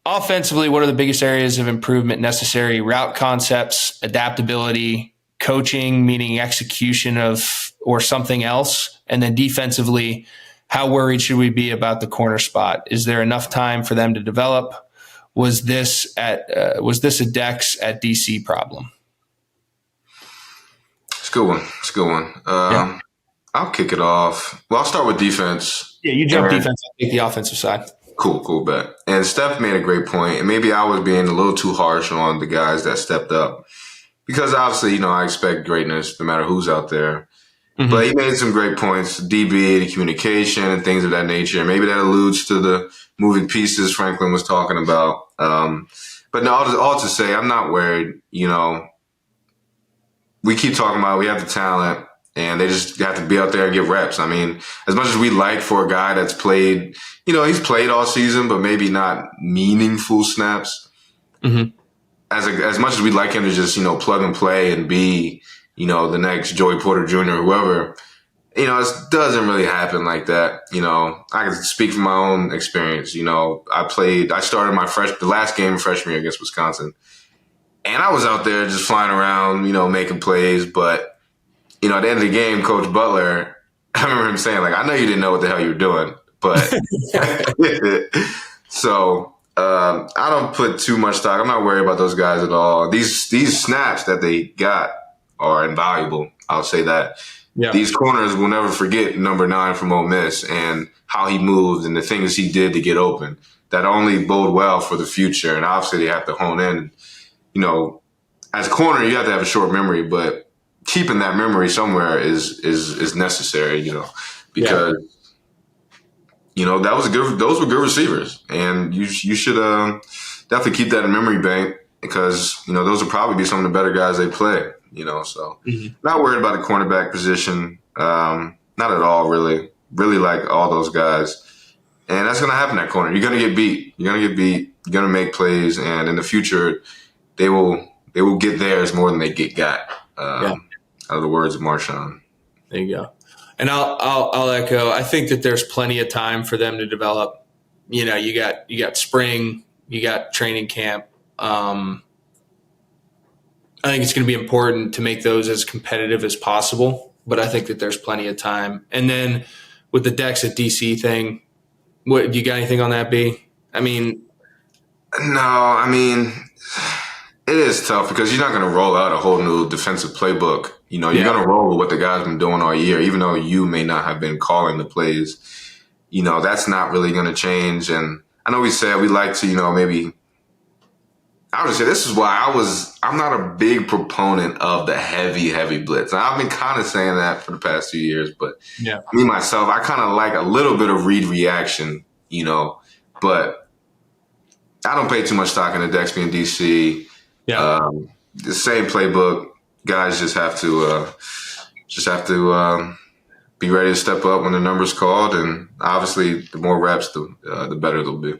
offensively, what are the biggest areas of improvement necessary? Route concepts, adaptability, coaching, meaning execution of or something else. And then defensively, how worried should we be about the corner spot? Is there enough time for them to develop? Was this a Dex at DC problem? It's a good one. Yeah. I'll kick it off. Well, I'll start with defense. Yeah, you jump defense, I'll take the offensive side. Cool bet. And Steph made a great point, and maybe I was being a little too harsh on the guys that stepped up because obviously, I expect greatness no matter who's out there. Mm-hmm. But he made some great points, DB, the communication, and things of that nature. Maybe that alludes to the moving pieces Franklin was talking about. But no, all to say, I'm not worried. We keep talking about we have the talent, and they just have to be out there and get reps. I mean, as much as we like for a guy that's played, he's played all season, but maybe not meaningful snaps. Mm-hmm. As much as we'd like him to just, plug and play and be, the next Joey Porter Jr. or whoever, it doesn't really happen like that. I can speak from my own experience. I started the last game of freshman year against Wisconsin, and I was out there just flying around, making plays. But, at the end of the game, Coach Butler, I remember him saying, I know you didn't know what the hell you were doing, but so I don't put too much stock. I'm not worried about those guys at all. These snaps that they got are invaluable. I'll say that. Yeah. These corners will never forget number 9 from Ole Miss and how he moved and the things he did to get open. That only bode well for the future. And obviously they have to hone in. As a corner, you have to have a short memory, but keeping that memory somewhere is necessary. Because those were good receivers, and you should definitely keep that in memory bank because those will probably be some of the better guys they play. So not worried about the cornerback position, not at all. Really like all those guys, and that's going to happen at corner. You're going to get beat. You're going to make plays, and in the future, they will get theirs more than they got. Out of the words of Marshawn. There you go. And I'll echo. I think that there's plenty of time for them to develop. You got spring, you got training camp. I think it's going to be important to make those as competitive as possible. But I think that there's plenty of time. And then with the Dex at DC thing, what you got anything on that, B? It is tough because you're not going to roll out a whole new defensive playbook. You're going to roll with what the guy's been doing all year, even though you may not have been calling the plays. That's not really going to change. And I know we said we like to, maybe I would say this is why I'm not a big proponent of the heavy blitz. And I've been kind of saying that for the past 2 years, but me myself, I kind of like a little bit of read reaction, but I don't pay too much stock in the Dex being DC. Yeah. The same playbook. Guys just have to be ready to step up when the number's called, and obviously, the more reps, the better they'll be.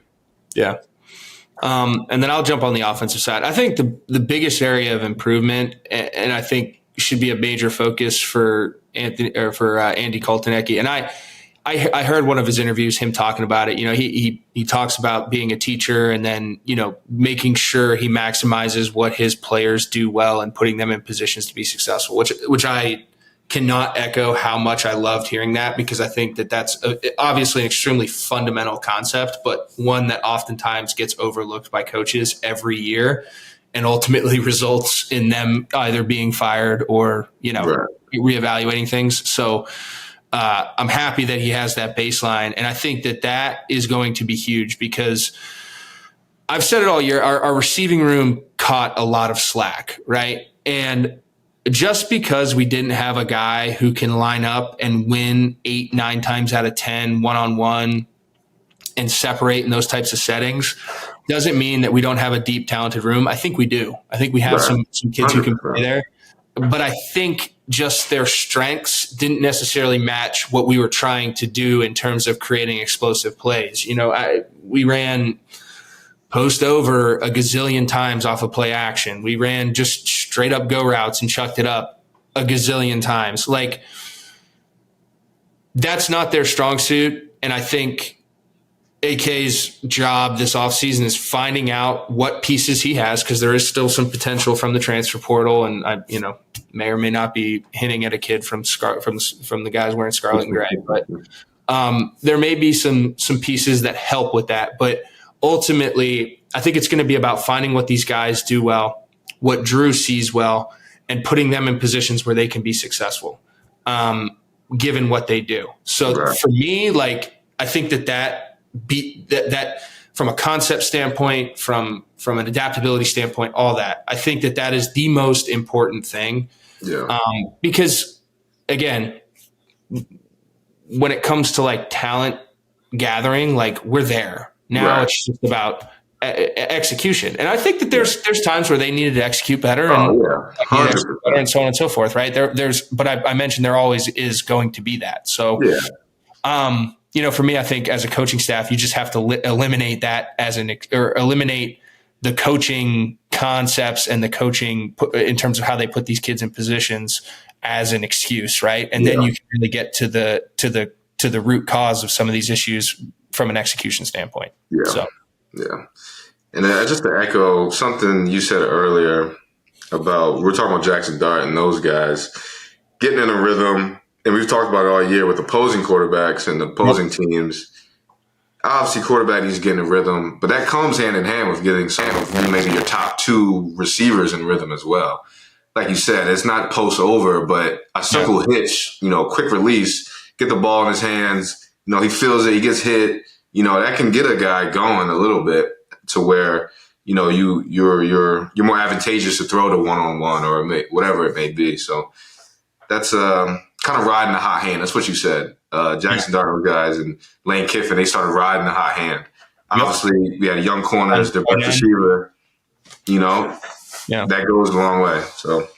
Yeah. And then I'll jump on the offensive side. I think the biggest area of improvement, and I think should be a major focus for Andy Koltanecki. And I heard one of his interviews, him talking about it. He talks about being a teacher and then, making sure he maximizes what his players do well and putting them in positions to be successful, which I cannot echo how much I loved hearing that, because I think that that's obviously an extremely fundamental concept, but one that oftentimes gets overlooked by coaches every year and ultimately results in them either being fired or, reevaluating things. So, I'm happy that he has that baseline. And I think that is going to be huge because I've said it all year. Our receiving room caught a lot of slack, right? And just because we didn't have a guy who can line up and win 8-9 times out of 10 one-on-one and separate in those types of settings doesn't mean that we don't have a deep, talented room. I think we do. I think we have some kids who can play there. But I think just their strengths didn't necessarily match what we were trying to do in terms of creating explosive plays. We ran post over a gazillion times off of play action. We ran just straight up go routes and chucked it up a gazillion times. That's not their strong suit. And I think AK's job this offseason is finding out what pieces he has, because there is still some potential from the transfer portal, and I, may or may not be hinting at a kid from the guys wearing scarlet and gray, but there may be some pieces that help with that. But ultimately, I think it's going to be about finding what these guys do well, what Drew sees well, and putting them in positions where they can be successful, given what they do. So for me, I think that from a concept standpoint, from an adaptability standpoint, all that, I think that is the most important thing. Yeah. Because again, when it comes to talent gathering, we're there now. It's just about execution, and I think that there's times where they needed to execute better and so on and so forth. Right but I mentioned there always is going to be that. So, for me, I think as a coaching staff, you just have to eliminate that eliminate the coaching concepts and the coaching in terms of how they put these kids in positions as an excuse, right? And then you can really get to the root cause of some of these issues from an execution standpoint. And just to echo something you said earlier about, we're talking about Jackson Dart and those guys getting in a rhythm, and we've talked about it all year with opposing quarterbacks and opposing teams. Obviously, quarterback needs to get in a rhythm, but that comes hand in hand with getting some of maybe your top two receivers in rhythm as well. Like you said, it's not post over, but a simple hitch, quick release, get the ball in his hands. He feels it, he gets hit. That can get a guy going a little bit to where you're more advantageous to throw to one-on-one or whatever it may be. So that's kind of riding the hot hand. That's what you said. Jackson Dart guys and Lane Kiffin, they started riding the hot hand. Obviously, we had young corners, the best receiver. That goes a long way. So